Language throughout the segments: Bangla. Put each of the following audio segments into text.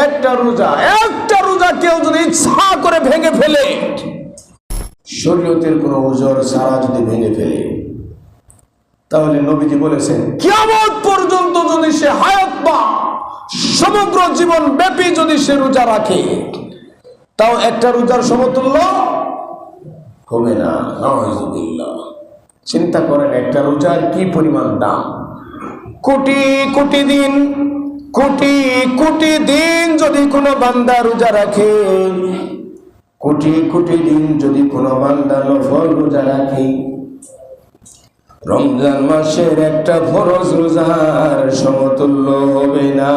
একটা রোজা কেউ যদি ইচ্ছা করে ভেঙে ফেলে, শরীয়তের কোনো ওজর ছাড়া যদি ভেঙে ফেলে, তাহলে নবীজি বলেছেন কিয়ামত পর্যন্ত যদি সে হায়াত বা সমগ্র জীবন ব্যাপী যদি সে রোজা রাখে, তাও একটা রোজার সমতুল্য হবে না। নাউযুবিল্লাহ। চিন্তা করেন একটা রোজার কি পরিমাণ দাম। কোটি কোটি দিন যদি কোনো বান্দা রোজা রাখে, কোটি দিন যদি কোনো বান্দা নফল রোজা রাখে, রমজান মাসের একটা ফরজ রোজার সমতুল্য হবে না।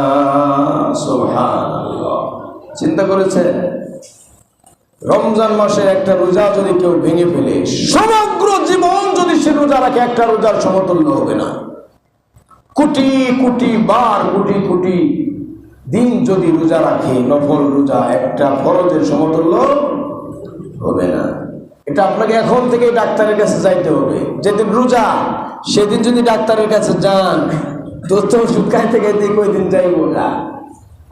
সুবহানাল্লাহ। চিন্তা করেছে, রমজান মাসের একটা রোজা যদি কেউ ভেঙে ফেলে, সমগ্র জীবন যদি সে রোজা রাখে, একটা রোজার সমতুল্য হবে না। কোটি বার কোটি দিন যদি রোজা রাখে, নফল রোজা, একটা ফরজের সমতুল্য হবে না। এটা আপনাকে এখন থেকে ডাক্তারের কাছে যাইতে হবে। যেদিন রোজা সেদিন যদি ডাক্তারের কাছে যান, দোস্ত ওষুধ খাইতে খাইতে কয়দিন যাইব না।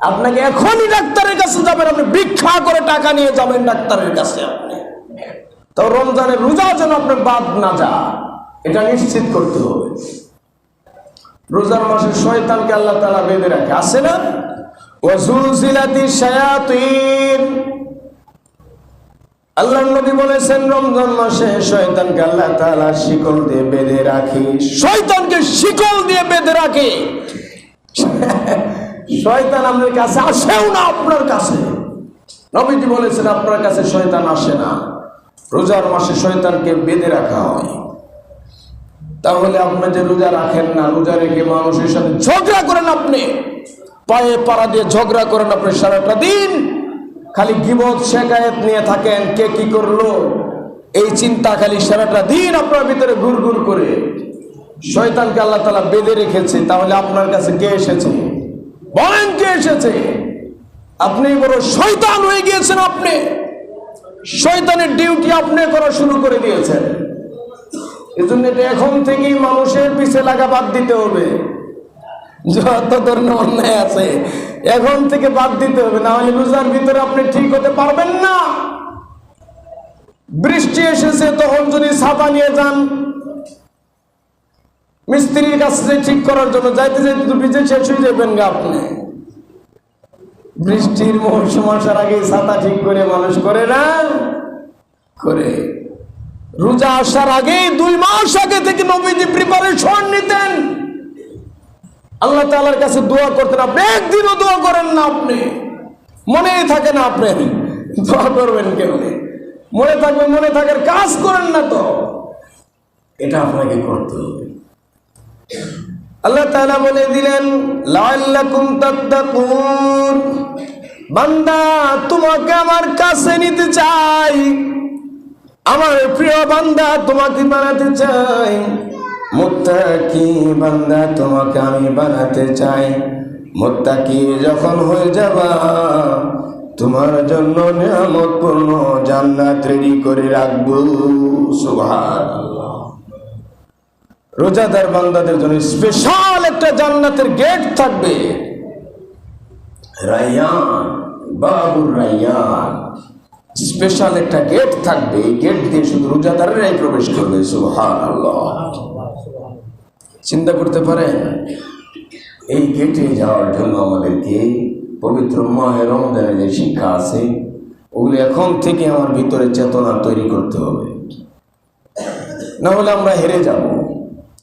আপনাকে এখনই ডাক্তারের কাছে যাবেন, আপনি ভিক্ষা করে টাকা নিয়ে যাবেন ডাক্তারের কাছে। আপনি তো রমজানের রোজা যেন আপনার বাদ না যায়, এটা নিশ্চিত করতে হবে। রোজার মাসে শয়তানকে আল্লাহ তাআলা বেঁধে রাখে, আছে না? ওয়াজুলজিলাতিশ শায়াতিন। আল্লাহর নবী বলেছেন রমজান মাসে শয়তানকে আল্লাহ তাআলা শিকল দিয়ে বেঁধে রাখে। শয়তানকে শিকল দিয়ে বেঁধে রাখে। শয়তান আপনার কাছে আসেও না। আপনার কাছে নবীজি বলেছেন আপনার কাছে শয়তান আসে না। রোজার মাসে শয়তানকে বেঁধে রাখা হয়। তাহলে আপনি যে রোজা রাখেন না, রোজা রেখে মানুষের সাথে ঝগড়া করেন, আপনি পায়ে পাড়া দিয়ে ঝগড়া করেন, আপনি সারাটা দিন খালি গীবত শিকায়েত নিয়ে থাকেন, কে কি করলো এই চিন্তা খালি সারাটা দিন আপনার ভিতরে ঘুরঘুর করে। শয়তানকে আল্লাহ তাআলা বেঁধে রেখেছে। তাহলে আপনার কাছে কে এসেছে? বলেন কে এসেছে? আপনি বড় শয়তান হয়ে গিয়েছেন। আপনি শয়তানের ডিউটি আপনি করা শুরু করে দিয়েছেন। এজন্য এখন থেকেই মানুষের পিছে লাগা বাদ দিতে হবে। যত ধরনের অন্যায় আছে এখন থেকে বাদ দিতে হবে, না হলে রোজার ভিতরে আপনি ঠিক হতে পারবেন না। বৃষ্টি এসেছে, তখন যদি ছাতা নিয়ে যান মিস্ত্রির কাছে ঠিক করার জন্য, যাইতে যাইতে তো ভিজে শেষ হয়ে যাবেন গা আপনি। বৃষ্টির মৌসুম আসার আগে ছাতা ঠিক করে মানুষ করে না? করে। রোজা আসার আগে 2 মাস আগে থেকে নবীজি প্রিপারেশন নিতেন, আল্লাহ তাআলার কাছে দোয়া করতেন। আপনি একদিনও দোয়া করেন না, আপনি মনেই থাকে না। আপনি দোয়া করবেন কেমনে? মনে থাকবে, মনে থাকার কাজ করেন না তো। এটা আপনাকে করতে হবে। আল্লাহ তাআলা বলে দিলেন লাআল্লাকুম তাত্তাকুন। বান্দা, তোমাকে আমার কাছে নিতে চাই, আমার প্রিয় বান্দা, তোমাকে বানাতে চাই। মুত্তাকি বান্দা, তোমাকে আমি বানাতে চাই। মুত্তাকি যখন হয়ে যাবা, তোমার জন্য নিয়ামতপূর্ণ জান্নাত রেডি করে রাখবো। সুবহানাল্লাহ। রোজাদার বান্দাদের জন্য স্পেশাল একটা জান্নাতের গেট থাকবে, রায়্যান, বাবুর রায়্যান। স্পেশাল একটা গেট থাকবে। এই গেট দিয়ে শুধু রোজাদাররাই প্রবেশ করবে। সুবহানাল্লাহ। চিন্তা করতে পারেন, এই গেটে যাওয়ার জন্য আমাদেরকে পবিত্র মাহে রমজানের যে শিক্ষা আছে, ওগুলো এখন থেকে আমার ভিতরে চেতনা তৈরি করতে হবে, না হলে আমরা হেরে যাব।